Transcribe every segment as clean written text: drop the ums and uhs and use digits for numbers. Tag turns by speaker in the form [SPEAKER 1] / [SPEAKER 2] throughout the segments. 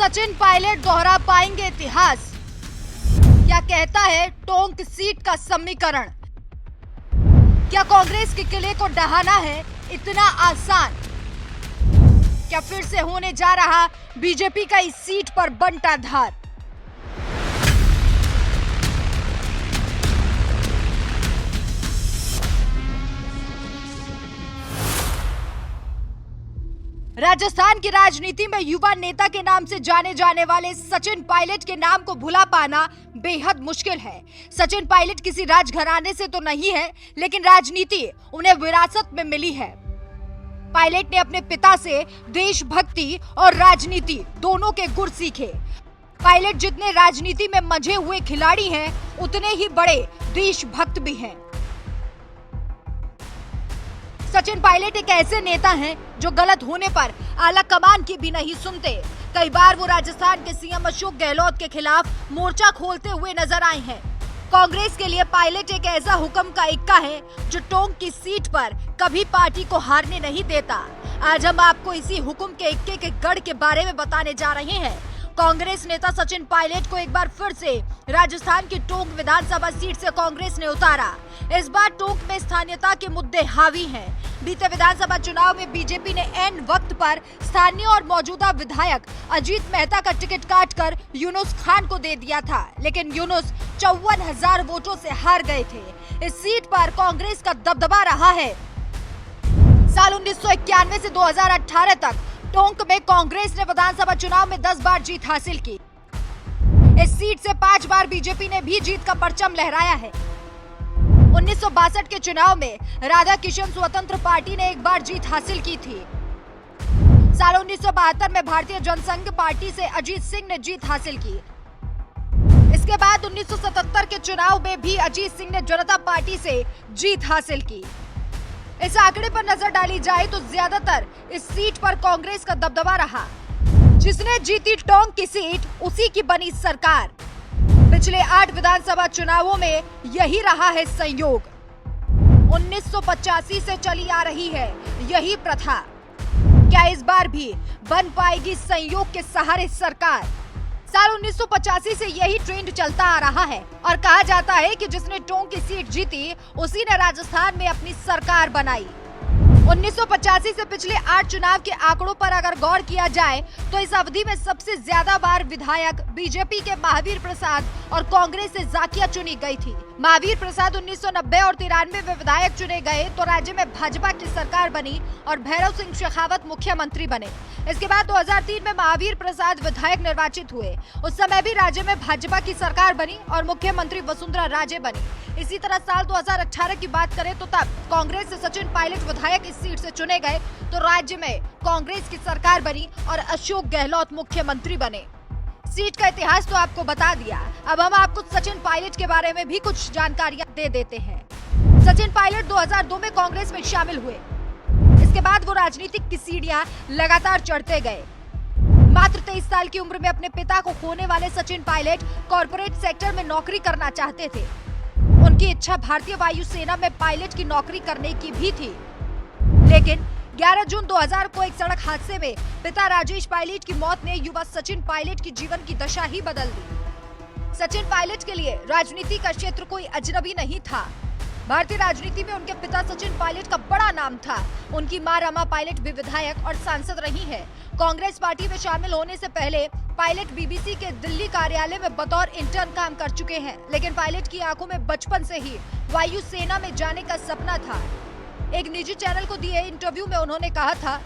[SPEAKER 1] सचिन पायलट दोहरा पाएंगे इतिहास? क्या कहता है टोंक सीट का समीकरण? क्या कांग्रेस के किले को ढहाना है इतना आसान? क्या फिर से होने जा रहा बीजेपी का इस सीट पर बंटाधार? राजस्थान की राजनीति में युवा नेता के नाम से जाने जाने वाले सचिन पायलट के नाम को भुला पाना बेहद मुश्किल है। सचिन पायलट किसी राजघराने से तो नहीं है, लेकिन राजनीति उन्हें विरासत में मिली है। पायलट ने अपने पिता से देशभक्ति और राजनीति दोनों के गुर सीखे। पायलट जितने राजनीति में मंझे हुए खिलाड़ी हैं, उतने ही बड़े देशभक्त भी हैं। सचिन पायलट एक ऐसे नेता हैं जो गलत होने पर आला कमान की भी नहीं सुनते। कई बार वो राजस्थान के सीएम अशोक गहलोत के खिलाफ मोर्चा खोलते हुए नजर आए हैं। कांग्रेस के लिए पायलट एक ऐसा हुक्म का इक्का है जो टोंक की सीट पर कभी पार्टी को हारने नहीं देता। आज हम आपको इसी हुक्म के इक्के के गढ़ के बारे में बताने जा रहे हैं। कांग्रेस नेता सचिन पायलट को एक बार फिर से राजस्थान की टोंक विधानसभा सीट से कांग्रेस ने उतारा। इस बार टोंक में स्थानीयता के मुद्दे हावी हैं। बीते विधानसभा चुनाव में बीजेपी ने ऐन वक्त पर स्थानीय और मौजूदा विधायक अजीत मेहता का टिकट काटकर यूनुस खान को दे दिया था, लेकिन यूनुस 54,000 वोटों से हार गए थे। इस सीट पर कांग्रेस का दबदबा रहा है। साल 1991 से 2018 तक टोंक में कांग्रेस ने विधानसभा चुनाव में 10 बार जीत हासिल की। इस सीट से 5 बार बीजेपी ने भी जीत का परचम लहराया है। 1962 के चुनाव में राधा किशन स्वतंत्र पार्टी ने एक बार जीत हासिल की थी। साल 1972 में भारतीय जनसंघ पार्टी से अजीत सिंह ने जीत हासिल की। इसके बाद 1977 के चुनाव में भी अजीत सिंह ने जनता पार्टी से जीत हासिल की। इस आंकड़े पर नजर डाली जाए तो ज्यादातर इस सीट पर कांग्रेस का दबदबा रहा। जिसने जीती टोंक की सीट, उसी की बनी सरकार। पिछले 8 विधानसभा चुनावों में यही रहा है संयोग। 1985 से चली आ रही है यही प्रथा। क्या इस बार भी बन पाएगी संयोग के सहारे सरकार? साल 1985 से यही ट्रेंड चलता आ रहा है और कहा जाता है कि जिसने टोंक की सीट जीती, उसी ने राजस्थान में अपनी सरकार बनाई। 1985 से पिछले 8 चुनाव के आंकड़ों पर अगर गौर किया जाए तो इस अवधि में सबसे ज्यादा बार विधायक बीजेपी के महावीर प्रसाद और कांग्रेस से जाकिया चुनी गई थी। महावीर प्रसाद 1990 और 93 में विधायक चुने गए तो राज्य में भाजपा की सरकार बनी और भैरव सिंह शेखावत मुख्यमंत्री बने। इसके बाद 2003 में महावीर प्रसाद विधायक निर्वाचित हुए। उस समय भी राज्य में भाजपा की सरकार बनी और मुख्यमंत्री वसुंधरा राजे बनी। इसी तरह साल 2018 की बात करें तो तब कांग्रेस से सचिन पायलट विधायक इस सीट से चुने गए तो राज्य में कांग्रेस की सरकार बनी और अशोक गहलोत मुख्यमंत्री बने। सीट का इतिहास तो आपको बता दिया, अब हम आपको सचिन पायलट के बारे में भी कुछ जानकारियां दे देते हैं। सचिन पायलट 2002 में कांग्रेस में शामिल हुए। इसके बाद वो राजनीतिक की सीढ़ियां लगातार चढ़ते गए। मात्र 23 साल की उम्र में अपने पिता को खोने वाले सचिन पायलट कॉर्पोरेट सेक्टर में नौकरी करना चाहते थे। उनकी इच्छा भारतीय वायुसेना में पायलट की नौकरी करने की भी थी, लेकिन 11 जून 2000 को एक सड़क हादसे में पिता राजेश पायलट की मौत ने युवा सचिन पायलट की जीवन की दशा ही बदल दी। सचिन पायलट के लिए राजनीति का क्षेत्र कोई अजनबी नहीं था। भारतीय राजनीति में उनके पिता सचिन पायलट का बड़ा नाम था। उनकी मां रमा पायलट भी विधायक और सांसद रही है। कांग्रेस पार्टी में शामिल होने से पहले पायलट बीबीसी के दिल्ली कार्यालय में बतौर इंटर्न काम कर चुके हैं, लेकिन पायलट की आंखों में बचपन से ही वायुसेना में जाने का सपना था। एक निजी चैनल को दिए इंटरव्यू में उन्होंने कहा था,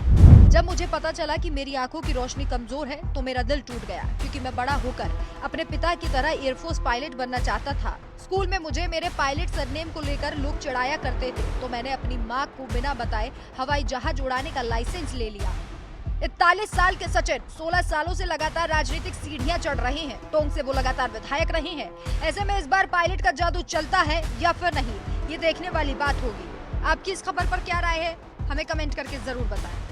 [SPEAKER 1] जब मुझे पता चला कि मेरी आंखों की रोशनी कमजोर है तो मेरा दिल टूट गया, क्योंकि मैं बड़ा होकर अपने पिता की तरह एयरफोर्स पायलट बनना चाहता था। स्कूल में मुझे मेरे पायलट सरनेम को लेकर लोग चिढ़ाया करते थे, तो मैंने अपनी माँ को बिना बताए हवाई जहाज उड़ाने का लाइसेंस ले लिया। 41 साल के सचिन 16 सालों से लगातार राजनीतिक सीढ़ियां चढ़ रहे हैं। टोंक से वो लगातार विधायक रहे हैं। ऐसे में इस बार पायलट का जादू चलता है या फिर नहीं, ये देखने वाली बात होगी। आपकी इस खबर पर क्या राय है, हमें कमेंट करके जरूर बताएं।